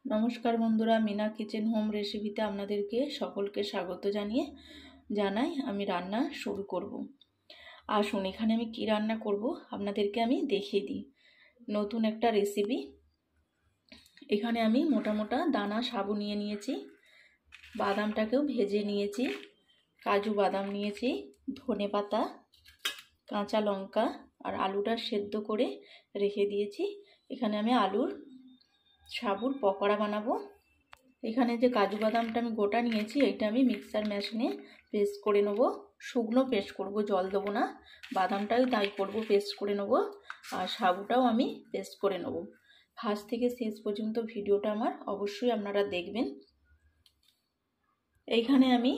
নমস্কার বন্ধুরা, Mina kitchen home রেসিপিতে আপনাদেরকে সকলকে স্বাগত জানাই। আমি রান্না শুরু করব। আসুন এখানে আমি কি রান্না করব আপনাদেরকে আমি দেখিয়ে দিই। নতুন একটা রেসিপি। এখানে আমি মোটা মোটা দানা সাবু নিয়ে নিয়েছি, বাদামটাকেও ভেজে নিয়েছি, কাজু বাদাম নিয়েছি, ধনেপাতা, কাঁচা লঙ্কা আর আলুটা সেদ্ধ করে রেখে দিয়েছি। এখানে আমি আলুর সাবুর পকোড়া বানাবো। এখানে যে কাজু বাদামটা আমি গোটা নিয়েছি, এটা আমি মিক্সার মেশিনে পেস্ট করে নেব। শুকনো পেস্ট করব, জল দেবো না। বাদামটাও তাই করব, পেস্ট করে নেব। আর সাবুটাও আমি পেস্ট করে নেব। ফার্স্ট থেকে শেষ পর্যন্ত ভিডিওটা আমার অবশ্যই আপনারা দেখবেন। এইখানে আমি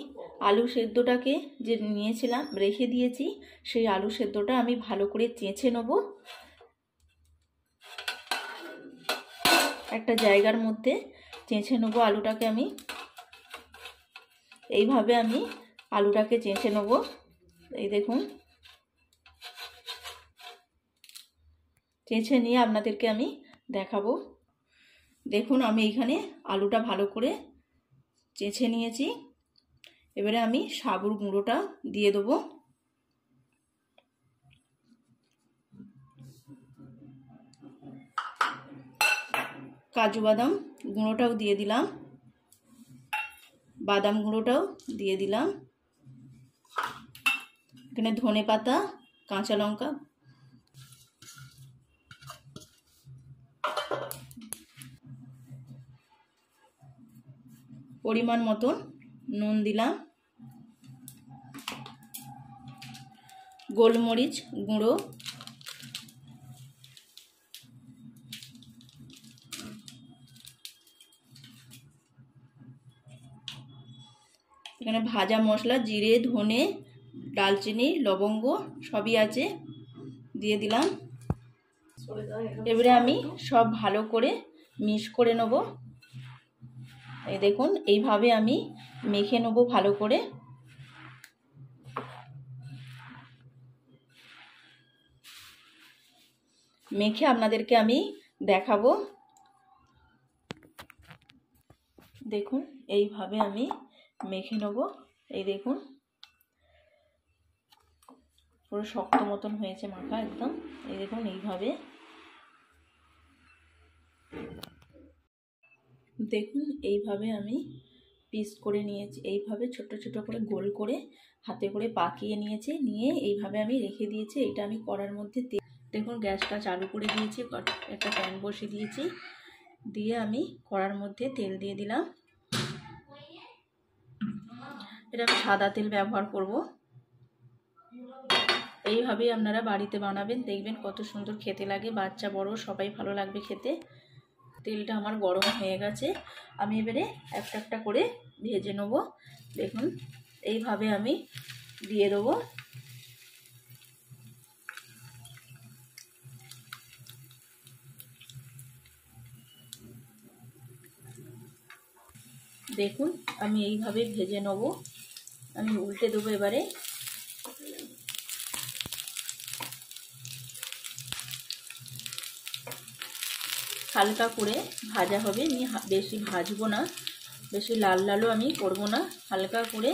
আলু সেদ্ধটাকে যে নিয়েছিলাম রেখে দিয়েছি, সেই আলু সেদ্ধটা আমি ভালো করে চেঁচে নেব। একটা জায়গার মধ্যে চেঁচে নেবো আলুটাকে। আমি এইভাবে আমি আলুটাকে চেঁচে নেব। এই দেখুন, চেঁচে নিয়ে আপনাদেরকে আমি দেখাবো। দেখুন আমি এখানে আলুটা ভালো করে চেঁচে নিয়েছি। এবারে আমি সাবুর গুঁড়োটা দিয়ে দেবো। কাজু বাদাম গুঁড়োটাও দিয়ে দিলাম, বাদাম গুঁড়োটাও দিয়ে দিলাম। এখানে ধনেপাতা, কাঁচা লঙ্কা, পরিমাণ মতন নুন দিলাম, গোলমরিচ গুঁড়ো, এখানে ভাজা মশলা জিরে, ধনে, দালচিনি, লবঙ্গ সবই আছে, দিয়ে দিলাম। এবারে আমি সব ভালো করে মিক্স করে নেব। এই দেখুন এইভাবে আমি মেখে নেব ভালো করে। মেখে আপনাদেরকে আমি দেখাবো। দেখুন এইভাবে আমি মেখে নেব। এই দেখুন পুরো শক্ত মতন হয়েছে মাখা একদম। এই দেখুন এইভাবে। দেখুন এইভাবে আমি পিস করে নিয়েছি। এইভাবে ছোট ছোট করে গোল করে হাতে করে পাকিয়ে নিয়েছি। নিয়ে এইভাবে আমি রেখে দিয়েছি। এটা আমি কড়ার মধ্যে দেখুন গ্যাসটা চালু করে দিয়েছি, একটা প্যান বসিয়ে দিয়েছি। দিয়ে আমি কড়ার মধ্যে তেল দিয়ে দিলাম। এটা আমি সাদা তেল ব্যবহার করব। এইভাবেই আপনারা বাড়িতে বানাবেন, দেখবেন কত সুন্দর খেতে লাগে। বাচ্চা বড় সবাই ভালো লাগবে খেতে। তেলটা আমার গরম হয়ে গেছে। আমি এবারে একটা একটা করে ভেজে নেব। দেখুন এইভাবে আমি দিয়ে দেবো। দেখুন আমি এইভাবে ভেজে নেব। আমি উল্টে দেবো এবারে। হালকা করে ভাজা হবে, আমি বেশি ভাজবো না, বেশি লাল লালও আমি করব না। হালকা করে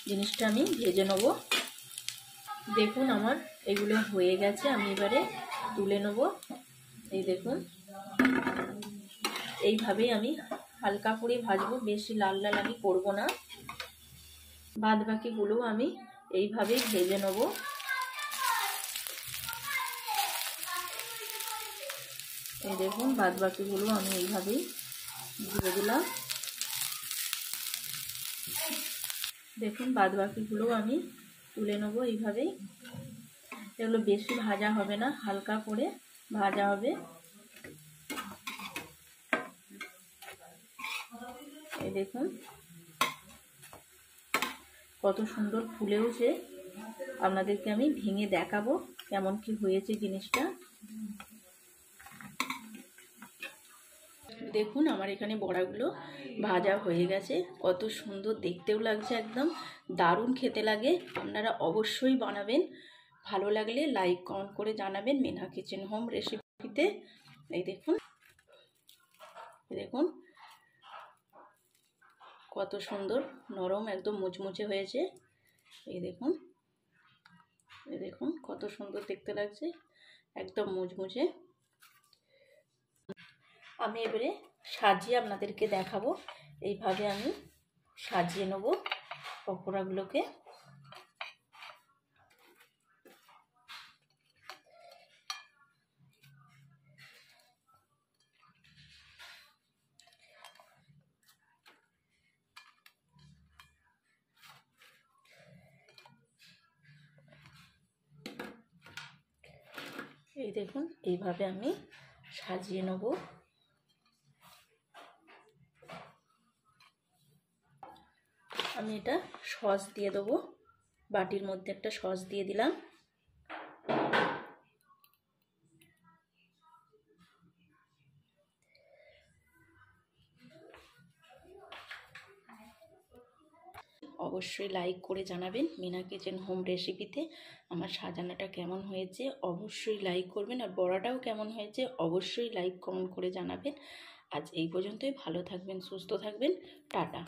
জিনিসটা আমি ভেজে নেব। দেখুন আমার এগুলো হয়ে গেছে। আমি এবারে তুলে নেব। এই দেখুন এইভাবেই আমি হালকা করে ভাজবো, বেশি লাল লাল আমি করব না। বাদ বাকিগুলো আমি এইভাবেই ভেজে নেব। এই দেখুন বাদ বাকিগুলো আমি এইভাবেই দিয়ে দিলাম। দেখুন বাদ বাকিগুলো আমি তুলে নেব এইভাবেই। এগুলো বেশি ভাজা হবে না, হালকা করে ভাজা হবে। এই দেখুন কত সুন্দর ফুলেওছে। আপনাদেরকে আমি ভেঙে দেখাবো কেমন কি হয়েছে জিনিসটা। দেখুন আমার এখানে বড়াগুলো ভাজা হয়ে গেছে। কত সুন্দর দেখতেও লাগছে, একদম দারুণ খেতে লাগে। আপনারা অবশ্যই বানাবেন। ভালো লাগলে লাইক কমেন্ট করে জানাবেন মিনা কিচেন হোম রেসিপিতে। এই দেখুন কত সুন্দর নরম, একদম মুচমুচে হয়েছে। এই দেখুন, এই দেখুন কত সুন্দর দেখতে লাগছে, একদম মুচমুচে। আমি এবারে সাজিয়ে আপনাদেরকে দেখাবো। এইভাবে আমি সাজিয়ে নেব পকোড়াগুলোকে। এই দেখুন, এইভাবে আমি সাজিয়ে নেব। আমি এটা সস দিয়ে দেবো, বাটির মধ্যে একটা সস দিয়ে দিলাম। অবশ্যই লাইক করে জানাবেন মিনা কিচেন হোম রেসিপিতে আমার সাজানোটা কেমন হয়েছে, অবশ্যই লাইক করবেন। আর বড়াটাও কেমন হয়েছে অবশ্যই লাইক কমেন্ট করে জানাবেন। আজ এই পর্যন্তই, ভালো থাকবেন, সুস্থ থাকবেন, টাটা।